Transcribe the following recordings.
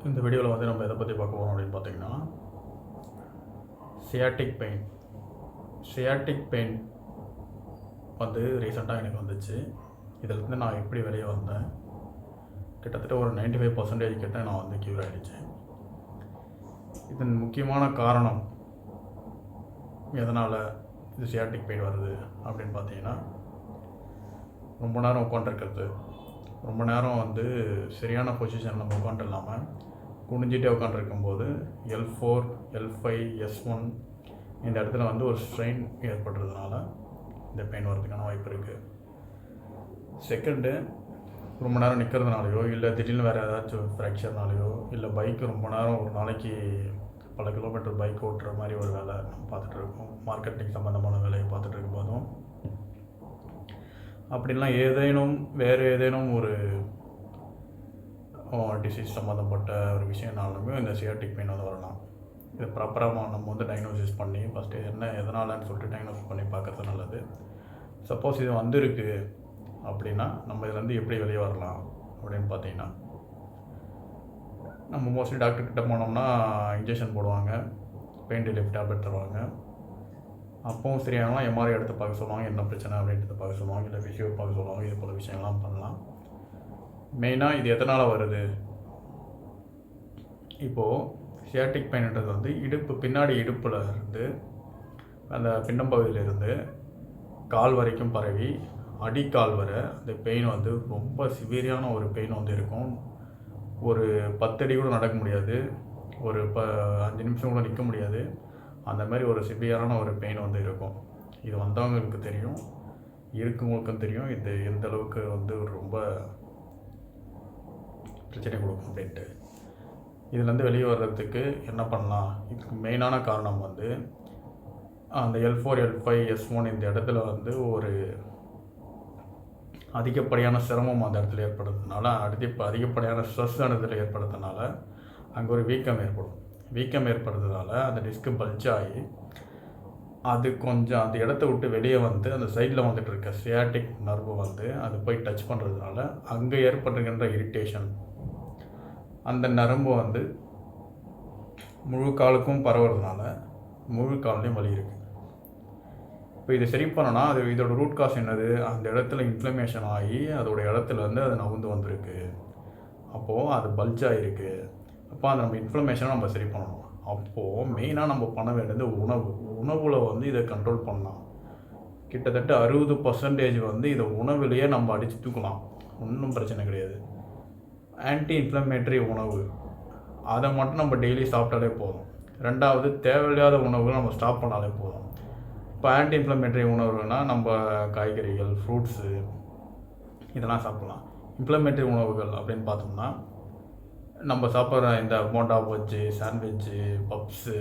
இந்த வீடியோவில் வந்து நம்ம எதை பற்றி பார்க்க போகிறோம் அப்படின்னு பார்த்தீங்கன்னா, சியாட்டிக் பெயின். சியாட்டிக் பெயின் வந்து ரீசெண்டாக எனக்கு வந்துச்சு. இதிலேருந்து நான் எப்படி வெளியே வந்தேன், கிட்டத்தட்ட ஒரு 95% கிட்ட நான் வந்து க்யூர் ஆகிடுச்சேன். இதன் முக்கியமான காரணம் எதனால் இது சியாட்டிக் பெயின் வருது அப்படின்னு பார்த்தீங்கன்னா, ரொம்ப நேரம் உட்காந்துருக்கிறது, ரொம்ப நேரம் வந்து சரியான பொசிஷனில் நம்ம உட்காந்து இல்லாமல் குனிஞ்சிட்டே உட்காந்துருக்கும்போது L4, L5, S1 இந்த இடத்துல வந்து ஒரு ஸ்ட்ரெயின் ஏற்படுறதுனால இந்த பெயின் வரதுக்கான வாய்ப்பு இருக்குது. செகண்டு, ரொம்ப நேரம் நிற்கிறதுனாலையோ இல்லை திடீர்னு வேறு ஏதாச்சும் ஃப்ராக்சர்னாலையோ இல்லை பைக்கு ரொம்ப நேரம் ஒரு நாளைக்கு பல கிலோமீட்டர் பைக் ஓட்டுற மாதிரி ஒரு வேலை நம்ம பார்த்துட்ருக்கோம், மார்க்கெட்டிங் சம்மந்தமான வேலையை பார்த்துட்டு இருக்கும் போதும் அப்படின்லாம் வேறு ஏதேனும் ஒரு டிசீஸ் சம்மந்தப்பட்ட ஒரு விஷயம்னாலுமே இந்த சியாட்டிக் பெயின் வந்து வரலாம். இது ப்ராப்பராக நம்ம வந்து டயக்னோசிஸ் பண்ணி ஃபஸ்ட்டு எதனாலன்னு சொல்லிட்டு டயக்னோசிஸ் பண்ணி பார்க்குறது நல்லது. சப்போஸ் இது வந்திருக்கு அப்படின்னா நம்ம இதுலேருந்து எப்படி வெளியே வரலாம் அப்படின்னு பார்த்தீங்கன்னா, நம்ம மோஸ்ட்லி டாக்டர்கிட்ட போனோம்னா இன்ஜெக்ஷன் போடுவாங்க, பெயின் ரிலீஃப் டேப்லெட் தருவாங்க. அப்போவும் சரியாகலாம் எம்ஆர்ஐ எடுத்து பார்க்க சொல்லுவாங்க, என்ன பிரச்சனை அப்படின்றத பார்க்க சொல்லுவாங்க, இல்லை ஃபிசியோ பார்க்க சொல்லுவாங்க. இது போல் விஷயங்கள்லாம் பண்ணலாம். மெயினாக இது எதனால் வருது, இப்போது சியாட்டிக் பெயின்ன்றது வந்து பின்னாடி இடுப்பில் இருந்து அந்த பின்னம்பகுதியிலிருந்து கால் வரைக்கும் பரவி அடிக்கால் வரை அந்த பெயின் வந்து ரொம்ப சிவியரான ஒரு பெயின் வந்து இருக்கும். ஒரு 10 அடி கூட நடக்க முடியாது, ஒரு 5 நிமிஷம் கூட நிற்க முடியாது. அந்த மாதிரி ஒரு சிவியரான ஒரு பெயின் வந்து இருக்கும். இது வந்தவங்களுக்கு தெரியும், இருக்கவங்களுக்கும் தெரியும் இது எந்த அளவுக்கு வந்து ரொம்ப பிரச்சனை கொடுக்கும் அப்படின்ட்டு. இதுலேருந்து வெளியே வர்றதுக்கு என்ன பண்ணலாம், இதுக்கு மெயினான காரணம் வந்து அந்த L4, L5, S1 இந்த இடத்துல வந்து ஒரு அதிகப்படியான சிரமம் அந்த இடத்துல ஏற்படுறதுனால, அதிகப்படியான ஸ்ட்ரெஸ் அந்த இடத்துல ஏற்படுறதுனால அங்கே ஒரு வீக்கம் ஏற்படும். வீக்கம் ஏற்படுறதுனால அந்த டிஸ்க்கு பல்ஜ் ஆகி அது கொஞ்சம் அந்த இடத்த விட்டு வெளியே வந்து அந்த சைடில் வந்துட்டு இருக்க சியாட்டிக் நர்வு வந்து அது போய் டச் பண்ணுறதுனால அங்கே ஏற்பட்டுகின்ற இரிட்டேஷன் அந்த நரம்பு வந்து முழு காலுக்கும் பரவுறதுனால முழு கால்லையும் வலி இருக்குது. இப்போ இதை சரி பண்ணோன்னா இதோட ரூட் காஸ் என்னது, அந்த இடத்துல இன்ஃப்ளமேஷன் ஆகி அதோட இடத்துல வந்து அது நவுந்து வந்திருக்கு. அப்போது அது பல்ஜ் ஆகிருக்கு. அப்போ அந்த நம்ம இன்ஃப்ளமேஷனை நம்ம சரி பண்ணணும். அப்போது மெயினாக நம்ம பண்ண வேண்டியது உணவில் வந்து இதை கண்ட்ரோல் பண்ணலாம். கிட்டத்தட்ட 60% வந்து இதை உணவுலேயே நம்ம அடித்து தூக்கலாம், ஒன்றும் பிரச்சனை கிடையாது. ஆன்டி இன்ஃப்ளமேட்டரி உணவு அதை மட்டும் நம்ம டெய்லி சாப்பிட்டாலே போதும். ரெண்டாவது, தேவையில்லாத உணவுகளை நம்ம ஸ்டாப் பண்ணாலே போதும். இப்போ ஆன்டி இன்ஃப்ளமேட்டரி உணவுனா நம்ம காய்கறிகள், ஃப்ரூட்ஸு இதெல்லாம் சாப்பிட்லாம். இன்ஃப்ளமேட்டரி உணவுகள் அப்படின்னு பார்த்தோம்னா நம்ம சாப்பிட்ற இந்த போண்டா பஜ்ஜி, சாண்ட்விட்ஜு, பப்ஸு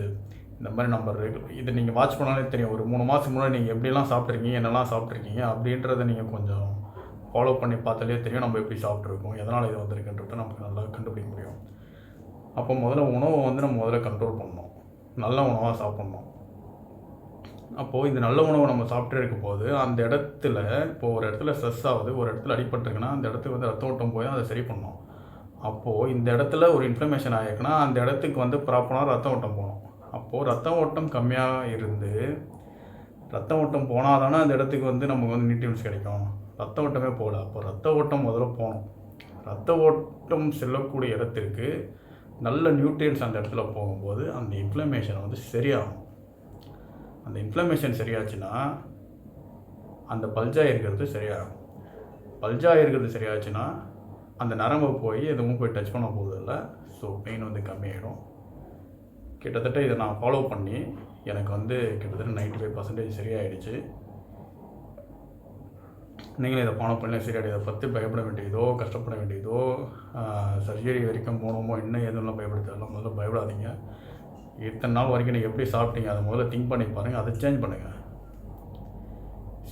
இந்த மாதிரி நம்ம இதை நீங்கள் வாட்ச் பண்ணாலே தெரியும். ஒரு 3 மாதத்துக்கு முன்னாடி நீங்கள் எப்படிலாம் சாப்பிட்ருக்கீங்க, என்னெல்லாம் சாப்பிட்ருக்கீங்க அப்படின்றத நீங்கள் கொஞ்சம் ஃபாலோ பண்ணி பார்த்தாலே தெரியும் நம்ம எப்படி சாப்பிட்ருக்கோம், எதனால் இது வந்திருக்குன்றத நமக்கு நல்லா கண்டுபிடிக்க முடியும். அப்போ உணவை வந்து நம்ம முதல்ல கண்ட்ரோல் பண்ணணும், நல்ல உணவாக சாப்பிட்ணும். அப்போது இந்த நல்ல உணவை நம்ம சாப்பிட்டே இருக்கும் போது அந்த இடத்துல இப்போது ஒரு இடத்துல ஸ்ட்ரெஸ் ஆகுது, ஒரு இடத்துல அடிபட்டுருக்குன்னா அந்த இடத்துக்கு வந்து ரத்த ஓட்டம் போய் அதை சரி பண்ணணும். அப்போது இந்த இடத்துல ஒரு இன்ஃப்ளமேஷன் ஆகிருக்குன்னா அந்த இடத்துக்கு வந்து ப்ராப்பராக ரத்த ஓட்டம் போகணும். அப்போது ரத்த ஓட்டம் கம்மியாக இருந்து ரத்த ஓட்டம் போனால் தானே அந்த இடத்துக்கு வந்து நமக்கு வந்து நியூட்ரியன்ஸ் கிடைக்கும். ரத்த ஓட்டமே போகல, அப்போ ரத்த ஓட்டம் முதல்ல போகணும். ரத்த ஓட்டம் செல்லக்கூடிய இடத்திற்கு நல்ல நியூட்ரியன்ஸ் அந்த இடத்துல போகும்போது அந்த இன்ஃப்ளமேஷன் வந்து சரியாகும். அந்த இன்ஃப்ளமேஷன் சரியாச்சுன்னா அந்த பல்ஜாக இருக்கிறது சரியாகும். பல்ஜாக இருக்கிறது சரியாச்சுன்னா அந்த நரம்பு போய் எதுவும் போய் டச் பண்ண போகிறதில்ல. ஸோ பெயின் வந்து கம்மியாயிடும். கிட்டத்தட்ட இதை நான் ஃபாலோ பண்ணி எனக்கு வந்து கிட்டத்தட்ட 95% சரியாயிடுச்சு. நீங்களும் இதை ஃபாலோ பண்ணி சரியாயிடும். இதை பற்றி பயப்பட வேண்டியதோ கஷ்டப்பட வேண்டியதோ சர்ஜரி வரைக்கும் போகணுமோ இன்னும் எதுவும் பயப்படுத்தலாம். முதல்ல பயப்படாதீங்க. இத்தனை நாள் வரைக்கும் நீங்கள் எப்படி சாப்பிட்டீங்க அதை முதல்ல திங்க் பண்ணி பாருங்கள், அதை சேஞ்ச் பண்ணுங்கள்.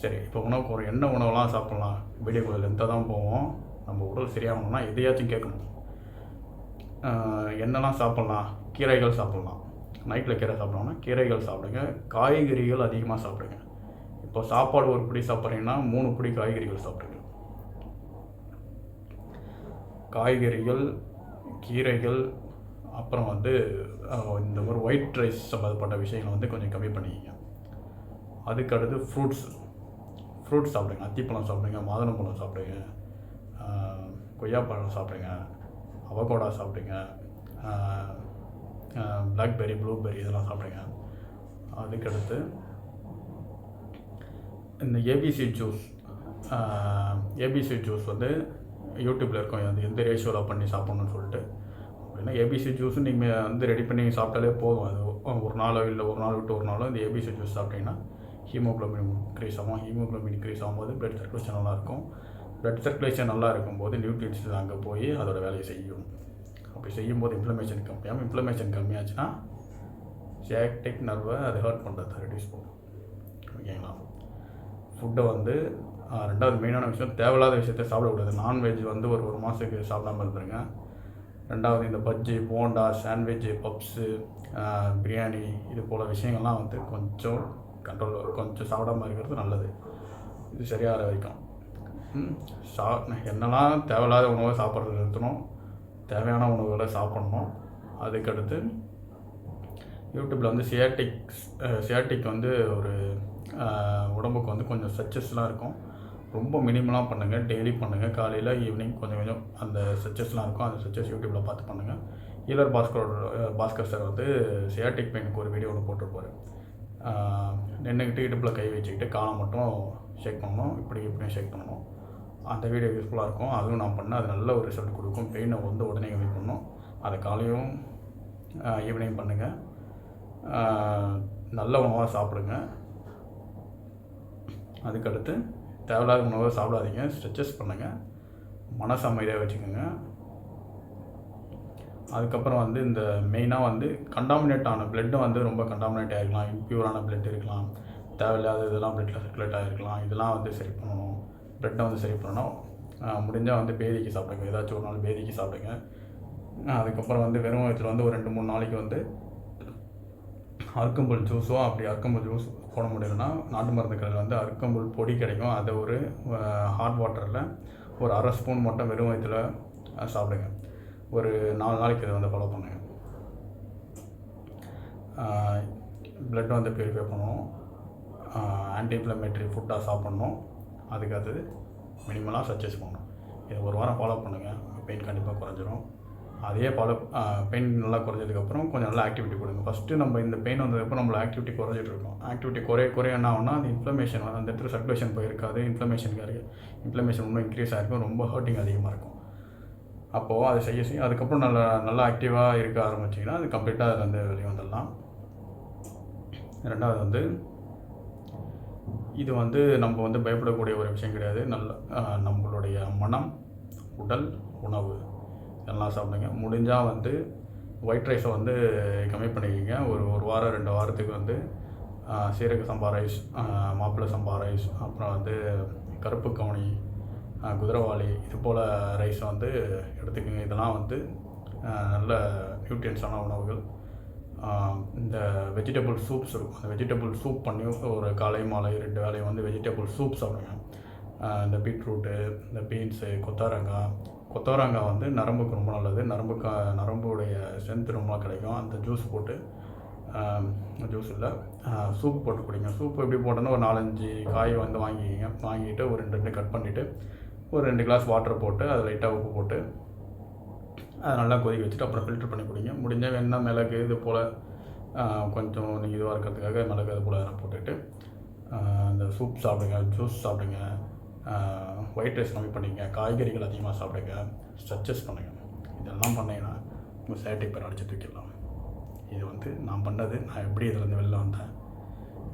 சரி, இப்போ உணவுக்கு என்ன உணவுலாம் சாப்பிட்லாம், வீடியோ கொஞ்சம் லென்த்தாக தான் போவோம். நம்ம உடல் சரியாகணும்னா எதையாச்சும் கேட்கணும். என்னெல்லாம் சாப்பிட்லாம், கீரைகள் சாப்பிட்லாம். நைட்டில் கீரை சாப்பிட்லாம்னா கீரைகள் சாப்பிடுங்க, காய்கறிகள் அதிகமாக சாப்பிடுங்க. இப்போ சாப்பாடு ஒரு பிடி சாப்பிட்றீங்கன்னா 3 பிடி காய்கறிகள் சாப்பிடுங்க. காய்கறிகள், கீரைகள், அப்புறம் வந்து இந்த ஒரு ஒயிட் ரைஸ் சம்மந்தப்பட்ட விஷயங்களை வந்து கொஞ்சம் கம்மி பண்ணிக்கிங்க. அதுக்கடுத்து ஃப்ரூட்ஸ் சாப்பிடுங்க. அத்திப்பழம் சாப்பிடுங்க, மாதுளம்பழம் சாப்பிடுங்க, கொய்யாப்பழம் சாப்பிடுங்க, அவகோடா சாப்பிடுங்க, பிளாக்பெர்ரி, ப்ளூபெர்ரி இதெல்லாம் சாப்பிடுங்க. அதுக்கடுத்து இந்த ஏபிசி ஜூஸ் வந்து யூடியூப்பில் இருக்கும், அது எந்த ரேஷியோவில் பண்ணி சாப்பிட்ணுன்னு சொல்லிட்டு. அப்படின்னா ஏபிசி ஜூஸும் நீங்கள் வந்து ரெடி பண்ணி சாப்பிட்டாலே போதும். அது ஒரு நாளோ இல்லை ஒரு நாள் விட்டு ஒரு நாளோ இந்த ஏபிசி ஜூஸ் சாப்பிட்டிங்கன்னா ஹீமோக்ளோபின் இன்க்ரீஸ் ஆகும். ஹீமோக்ளோபின் இன்க்ரீஸ் ஆகும்போது பிளட் சர்க்குலேஷன் நல்லாயிருக்கும். பிளட் சர்க்குலேஷன் நல்லா இருக்கும்போது நியூட்ரியன்ஸ் அங்கே போய் அதோட வேலையை செய்யும். அப்படி செய்யும்போது இன்ஃப்ளமேஷன் கம்மியாச்சுன்னா சியாட்டிக் நர்வை அது ஹர்ட் பண்ணுறது ரெடியூஸ் பண்ணும். ஓகேங்களா? ஃபுட்டை வந்து ரெண்டாவது மெயினான விஷயம், தேவையில்லாத விஷயத்தை சாப்பிடக்கூடாது. நான்வெஜ் வந்து ஒரு மாதத்துக்கு சாப்பிடாமல் இருந்துருங்க. ரெண்டாவது இந்த பஜ்ஜி, போண்டா, சாண்ட்விட்ஜு, பப்ஸு, பிரியாணி இது போல் விஷயங்கள்லாம் வந்து கொஞ்சம் கொஞ்சம் சாப்பிடாமல் இருக்கிறது நல்லது. இது சரியாகிற வரைக்கும் என்னெல்லாம் தேவையில்லாத உணவை சாப்பிட்றது நிறுத்தணும், தேவையான உணவுகளை சாப்பிட்ணும். அதுக்கடுத்து யூடியூப்பில் வந்து சியாட்டிக் வந்து ஒரு உடம்புக்கு வந்து கொஞ்சம் சச்சஸ்லாம் இருக்கும். ரொம்ப மினிமலாக பண்ணுங்கள், டெய்லி பண்ணுங்கள். காலையில் ஈவினிங் கொஞ்சம் அந்த சச்சஸ்லாம் இருக்கும். அந்த சச்சஸ் யூடியூப்பில் பார்த்து பண்ணுங்கள். ஈலர் பாஸ்கர் சார் வந்து சியாட்டிக் பெயினுக்கு ஒரு வீடியோ ஒன்று போட்டிருப்பார். நின்றுக்கிட்டு இடுப்பில் கை வச்சுக்கிட்டு காலை மட்டும் ஷேக் பண்ணணும், இப்படியும் ஷேக் பண்ணணும். அந்த வீடியோ யூஸ்ஃபுல்லாக இருக்கும். அதுவும் நான் பண்ணேன். அது நல்ல ஒரு ரிசல்ட் கொடுக்கும். பெயினை வந்து உடனே கம்மி பண்ணணும். அதை காலையும் ஈவினிங் பண்ணுங்கள். நல்ல உணவாக சாப்பிடுங்க. அதுக்கடுத்து தேவையில்லாத உணவை சாப்பிடாதீங்க. ஸ்ட்ரெச்சஸ் பண்ணுங்கள். மனசு அமைதியாக வச்சுக்கோங்க. அதுக்கப்புறம் வந்து இந்த மெயினாக வந்து கண்டாமினேட் ஆன பிளட்டு வந்து ரொம்ப கண்டாமினேட் ஆகிருக்கலாம். இம்ப்யூரான பிளட் இருக்கலாம். தேவையில்லாத இதெல்லாம் பிளட்டில் சர்க்குலேட் ஆகிருக்கலாம். இதெல்லாம் வந்து சரி பண்ணணும். பிளட்டை வந்து சரி பண்ணணும். முடிஞ்சால் வந்து பேதிக்கு சாப்பிடுங்க. ஏதாச்சும் ஒரு நாள் பேதிக்கு சாப்பிடுங்க. அதுக்கப்புறம் வந்து வெறும் வயிற்றில் வந்து ஒரு 2-3 நாளைக்கு வந்து அருக்கம்புல் ஜூஸோ, அப்படி அருக்கம்புல் ஜூஸ் போட முடியலன்னா நாட்டு மருந்து கடையில் வந்து அருக்கம்புல் பொடி கிடைக்கும். அதை ஒரு ஹாட் வாட்டரில் ஒரு 1/2 ஸ்பூன் மட்டும் வெறும் வயிற்றில் சாப்பிடுங்க. ஒரு 4 நாளைக்கு இதை வந்து ஃபாலோ பண்ணுங்கள். பிளட் வந்து ப்யூரிஃபை பண்ணணும். ஆன்டி இன்ஃப்ளமேட்டரி ஃபுட்டாக சாப்பிட்ணும். அதுக்கு அது மினிமலாக சஜஸ்ட் பண்ணணும். இது ஒரு வாரம் ஃபாலோ பண்ணுங்கள். பெயின் கண்டிப்பாக குறைஞ்சிரும். அதே பெயின் நல்லா குறைஞ்சதுக்கப்புறம் கொஞ்சம் நல்லா ஆக்டிவிட்டி கொடுங்க. ஃபஸ்ட்டு நம்ம இந்த பெயின் வந்ததுக்கப்புறம் நம்மள ஆக்டிவிட்டி குறைஞ்சிட்ருக்கோம். ஆக்டிவிட்டி குறைய என்ன ஆகுனா அது இன்ஃப்ளமேஷன் அந்த இடத்துல சர்க்குலேஷன் போயிருக்காது. இன்ஃப்ளமேஷன் இன்னும் இன்க்ரீஸ் ஆகிருக்கும். ரொம்ப ஹர்ட்டிங் அதிகமாக இருக்கும். அப்போது அதை செய்ய அதுக்கப்புறம் நல்லா ஆக்டிவாக இருக்க ஆரம்பிச்சிங்கன்னா அது கம்ப்ளீட்டாக அதில் வந்து வெளியே வந்துடலாம். ரெண்டாவது வந்து இது வந்து நம்ம வந்து பயப்படக்கூடிய ஒரு விஷயம் கிடையாது. நம்மளுடைய மனம், உடல், உணவு எல்லாம் சாப்பிடுங்க. முடிஞ்சால் வந்து ஒயிட் ரைஸை வந்து கம்மி பண்ணிக்கிங்க. ஒரு வாரம் 2 வாரத்துக்கு வந்து சீரக சம்பா ரைஸ், மாப்பிள்ளை சம்பா ரைஸ், அப்புறம் வந்து கருப்பு கவுனி, குதிரைவாளி இது போல் ரைஸை வந்து எடுத்துக்கோங்க. இதெல்லாம் வந்து நல்ல நியூட்ரியன்ஸான உணவுகள். இந்த வெஜிடபிள் சூப்ஸ் இருக்கும். அந்த வெஜிடபிள் சூப் பண்ணி ஒரு காலை மாலை 2 வேளையும் வந்து வெஜிடபிள் சூப் சாப்பிடுங்க. இந்த பீட்ரூட்டு, இந்த பீன்ஸு, கொத்தவரங்காய் வந்து நரம்புக்கு ரொம்ப நல்லது. நரம்புடைய ஸ்ட்ரென்த் ரொம்ப கிடைக்கும். அந்த ஜூஸ் போட்டு சூப் போட்டு குடிங்க. சூப் எப்படி போட்டோன்னா ஒரு 4-5 காய் வந்து வாங்கிட்டு ஒரு 2 கட் பண்ணிவிட்டு ஒரு 2 கிளாஸ் வாட்டர் போட்டு அது லைட்டாக உப்பு போட்டு அதை நல்லா கொதிக்க வச்சுட்டு அப்புறம் ஃபில்டர் பண்ணி குடிங்க. முடிஞ்சால் வேணால் மிளகு இது போல் கொஞ்சம் நீங்கள் இதுவாக இருக்கிறதுக்காக மிளகு அது போல் போட்டுட்டு இந்த சூப் சாப்பிடுங்க, ஜூஸ் சாப்பிடுங்க, ஒயிட் ரைஸ் கம்மி பண்ணிங்க, காய்கறிகள் அதிகமாக சாப்பிடுங்க, ஸ்ட்ரெச்சஸ் பண்ணுங்கள். இதெல்லாம் பண்ணிங்கன்னா உங்கள் சேட்டை பேர் அடித்து தூக்கிடலாம். இது வந்து நான் பண்ணது, நான் எப்படி இதிலேருந்து வெளில வந்தேன்,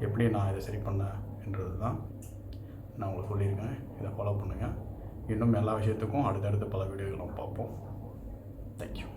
எப்படி நான் இதை சரி பண்ணேன்ன்றது தான் நான் உங்களுக்கு சொல்லியிருக்கேன். இதை ஃபாலோ பண்ணுங்கள். இன்னும் எல்லா விஷயத்துக்கும் அடுத்தடுத்து பல வீடியோகளும் பார்ப்போம். Thank you.